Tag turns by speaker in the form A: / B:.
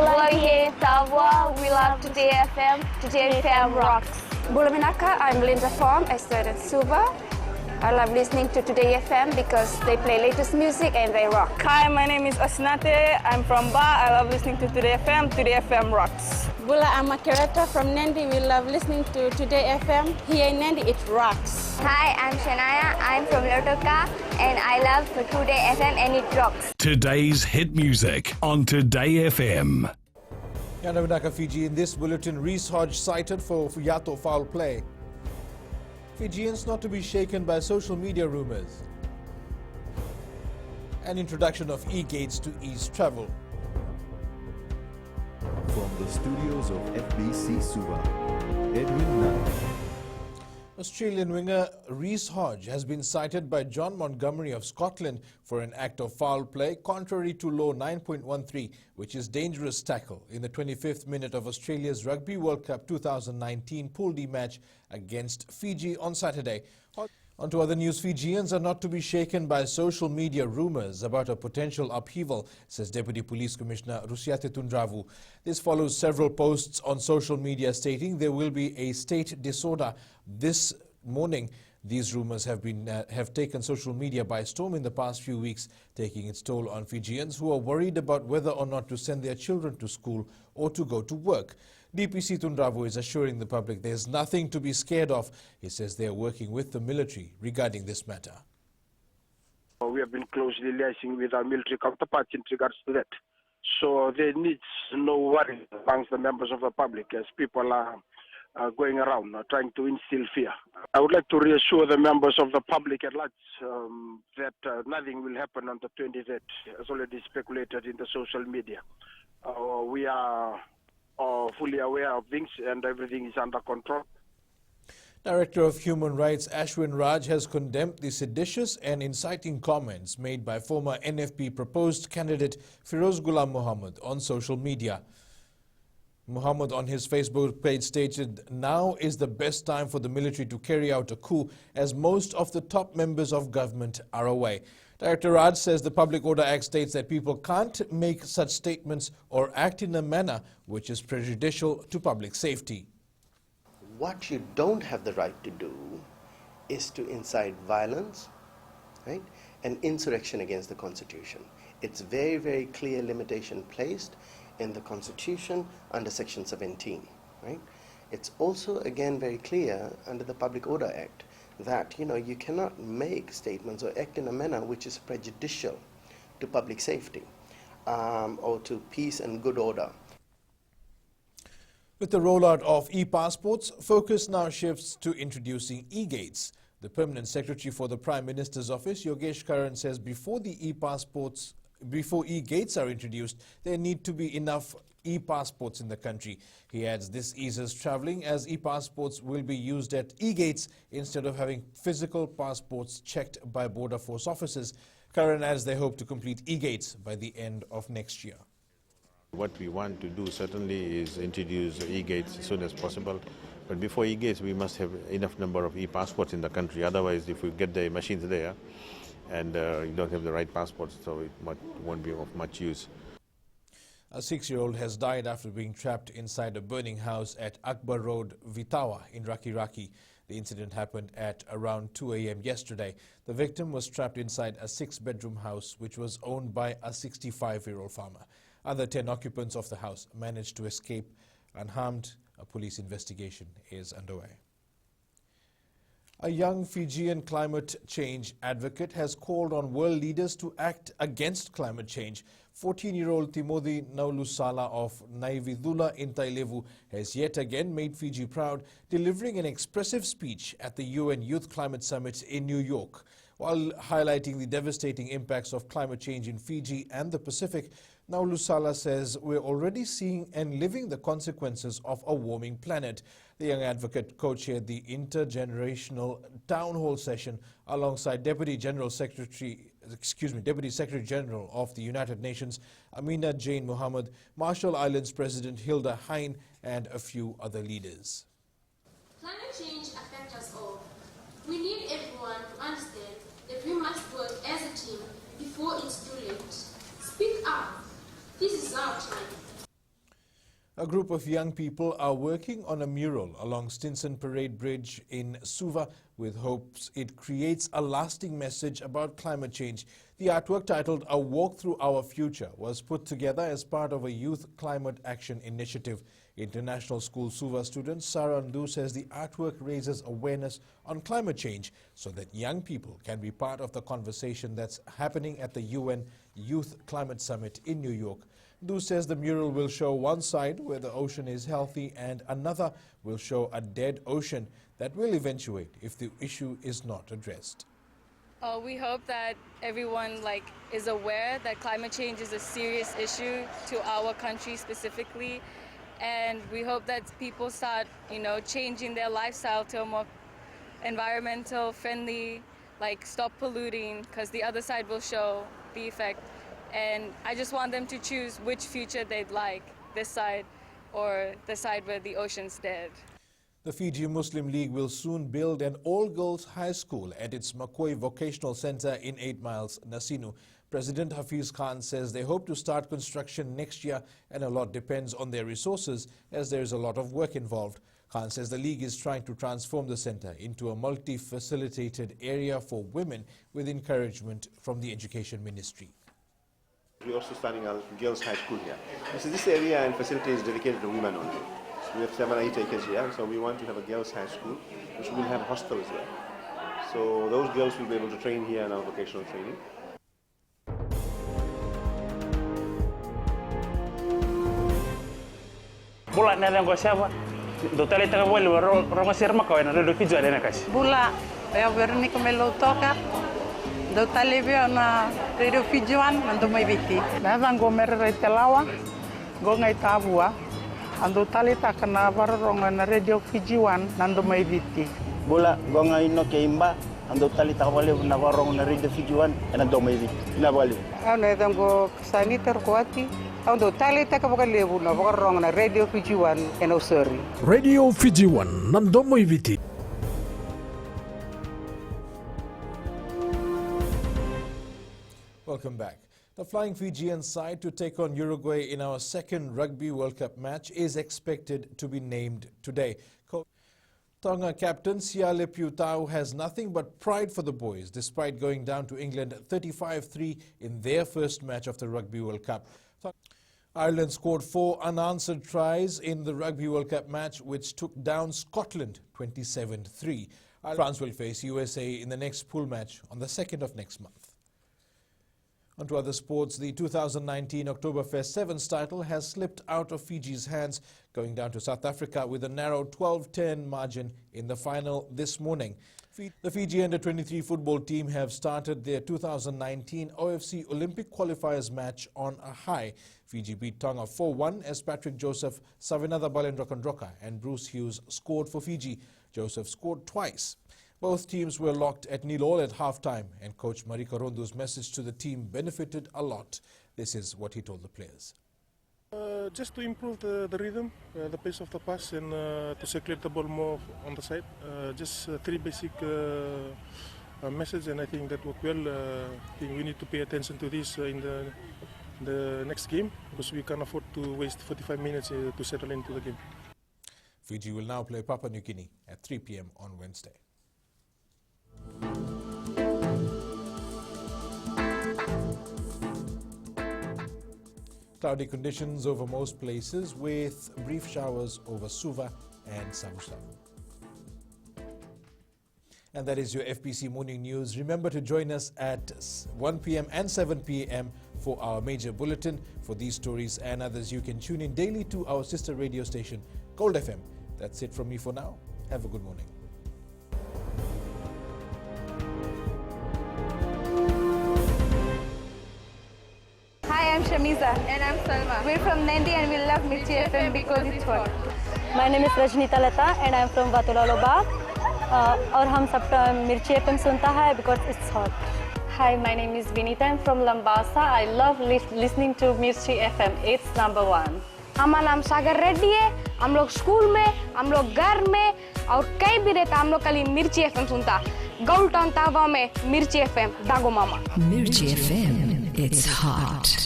A: Bulaye Tavwa, we love Today FM. Today FM rocks.
B: Bulaminaka, I'm Linda Form, a student Suva. I love listening to Today FM because they play latest music and they rock.
C: Hi, my name is Osinate. I'm from Ba. I love listening to Today FM. Today FM rocks.
D: Bula, I'm a curator from Nandi. We love listening to Today FM. Here in Nandi, it rocks.
A: Hi, I'm Shania. I'm from Lotoka and I love Today FM and it rocks.
E: Today's hit music on Today FM.
F: Yanavinaka, Fiji. In this bulletin, Reece Hodge cited for Yato foul play. Fijians not to be shaken by social media rumors. An introduction of e-gates to ease travel.
G: From the studios of FBC Suva, Edwin Nunn.
F: Australian winger Reece Hodge has been cited by John Montgomery of Scotland for an act of foul play contrary to Law 9.13, which is dangerous tackle, in the 25th minute of Australia's Rugby World Cup 2019 Pool D match against Fiji on Saturday. On to other news, Fijians are not to be shaken by social media rumours about a potential upheaval, says Deputy Police Commissioner Rusiate Tundravu. This follows several posts on social media stating there will be a state disorder. This morning, these rumours have taken social media by storm in the past few weeks, taking its toll on Fijians who are worried about whether or not to send their children to school or to go to work. DPC Tundravu is assuring the public there is nothing to be scared of. He says they are working with the military regarding this matter.
H: We have been closely liaising with our military counterparts in regards to that. So there needs no worry amongst the members of the public as people are going around trying to instill fear. I would like to reassure the members of the public at large that nothing will happen on the 23rd, as already speculated in the social media. We are fully aware of things and everything is under control.
F: Director of Human Rights Ashwin Raj has condemned the seditious and inciting comments made by former NFP proposed candidate Firoz Ghulam Mohammed on social media. Mohammed on his Facebook page stated, "Now is the best time for the military to carry out a coup as most of the top members of government are away." Director Raj says the Public Order Act states that people can't make such statements or act in a manner which is prejudicial to public safety.
I: What you don't have the right to do is to incite violence, right, and insurrection against the Constitution. It's very, very clear limitation placed in the Constitution under Section 17, right? It's also, again, very clear under the Public Order Act that, you cannot make statements or act in a manner which is prejudicial to public safety or to peace and good order.
F: With the rollout of e-passports, focus now shifts to introducing e-gates. The Permanent Secretary for the Prime Minister's Office, Yogesh Karan, says before e-gates are introduced, there need to be enough e-passports in the country. He adds this eases travelling as e-passports will be used at e-gates instead of having physical passports checked by Border Force officers. Karan adds they hope to complete e-gates by the end of next year.
J: What we want to do certainly is introduce e-gates as soon as possible. But before e-gates, we must have enough number of e-passports in the country. Otherwise, if we get the machines there and you don't have the right passports, so it won't be of much use.
F: A 6-year-old has died after being trapped inside a burning house at Akbar Road, Vitawa in Raki. The incident happened at around 2 a.m. yesterday. The victim was trapped inside a 6-bedroom house which was owned by a 65-year-old farmer. Other 10 occupants of the house managed to escape unharmed. A police investigation is underway. A young Fijian climate change advocate has called on world leaders to act against climate change. 14-year-old Timothy Naulusala of Naividula in Tailevu has yet again made Fiji proud, delivering an expressive speech at the UN Youth Climate Summit in New York. While highlighting the devastating impacts of climate change in Fiji and the Pacific, Naulusala says we're already seeing and living the consequences of a warming planet. The young advocate co-chaired the intergenerational town hall session alongside Deputy Secretary General of the United Nations, Amina Jane Mohammed, Marshall Islands President Hilda Hine, and a few other leaders.
K: Climate change affects us all. We need everyone to understand that we must work as a team before it's too late. Speak up. This is our time.
F: A group of young people are working on a mural along Stinson Parade Bridge in Suva with hopes it creates a lasting message about climate change. The artwork, titled A Walk Through Our Future, was put together as part of a youth climate action initiative. International School Suva student Sarah Ndu says the artwork raises awareness on climate change so that young people can be part of the conversation that's happening at the UN Youth Climate Summit in New York. Ndu says the mural will show one side where the ocean is healthy and another will show a dead ocean that will eventuate if the issue is not addressed.
L: We hope that everyone is aware that climate change is a serious issue to our country specifically, and we hope that people start, changing their lifestyle to a more environmental friendly, stop polluting, because the other side will show the effect. And I just want them to choose which future they'd like, this side or the side where the ocean's dead.
F: The Fiji Muslim League will soon build an all-girls high school at its Makoi Vocational Center in 8 Miles, Nasinu. President Hafiz Khan says they hope to start construction next year, and a lot depends on their resources as there is a lot of work involved. Khan says the league is trying to transform the center into a multi-facilitated area for women with encouragement from the Education Ministry.
M: We're also starting a girls' high school here. This area and facility is dedicated to women only. So we have 7 or 8 acres here, so we want to have a girls' high school, which will have a hostel as well. So those girls will be able to train here in our vocational training.
N: Bula na lang ko siya, dotali taga wali ronga sirma ko na do Fiji na kasi.
O: Bula, ya verni ko melo toka. Dotali vio na Radio Fiji wan ando mai biti. Na zango merre telawa, go ngai tabua. Ando tali takana ronga na Radio Fiji wan nando mai biti.
P: Bula go ngai no keimba, ando tali takawali na ronga na Radio Fiji wan nando mai biti. Na wali.
O: Ano zango saniter kuati. Ando tali takawali na ronga na Radio Fiji wan eno sorry.
E: Radio Fiji wan nando mai biti.
F: Welcome back. The Flying Fijian side to take on Uruguay in our second Rugby World Cup match is expected to be named today. Tonga captain Siale Piutau has nothing but pride for the boys despite going down to England 35-3 in their first match of the Rugby World Cup. Ireland scored 4 unanswered tries in the Rugby World Cup match, which took down Scotland 27-3. France will face USA in the next pool match on the 2nd of next month. On to other sports, the 2019 Oktoberfest Sevens title has slipped out of Fiji's hands, going down to South Africa with a narrow 12-10 margin in the final this morning. The Fiji Under-23 football team have started their 2019 OFC Olympic qualifiers match on a high. Fiji beat Tonga 4-1 as Patrick Joseph, Savinatha Balendrakondroka and Bruce Hughes scored for Fiji. Joseph scored twice. Both teams were locked at 0-0 at halftime, and coach Marika Rondu's message to the team benefited a lot. This is what he told the players.
Q: Just to improve the rhythm, the pace of the pass, and to circulate the ball more on the side. Just 3 basic messages, and I think that worked well. I think we need to pay attention to this in the next game, because we can't afford to waste 45 minutes to settle into the game.
F: Fiji will now play Papua New Guinea at 3 p.m. on Wednesday. Cloudy conditions over most places with brief showers over Suva and Savusavu. And that is your FBC Morning News. Remember to join us at 1 p.m. and 7 p.m. for our major bulletin. For these stories and others, you can tune in daily to our sister radio station, Gold FM. That's it from me for now. Have a good morning.
A: Hi, I'm Shamiza. And I'm Salma. We're from Nandi and we love Mirchi FM because it's hot.
R: My name is Rajnita Lata and I'm from Vatulaloba. और हम सब मिर्ची FM सुनता है because it's hot. Hi, my name is Vinita. I'm from Lambasa. I love listening to Mirchi FM. It's number 1.
S: हमारा नाम सागर रेड्डी है. हम लोग स्कूल में, हम लोग घर में और कहीं भी रहता हम लोग खाली मिर्ची FM सुनता. गोल्ड टाउन तावा में मिर्ची FM दागो मामा.
T: Mirchi FM. It's hot.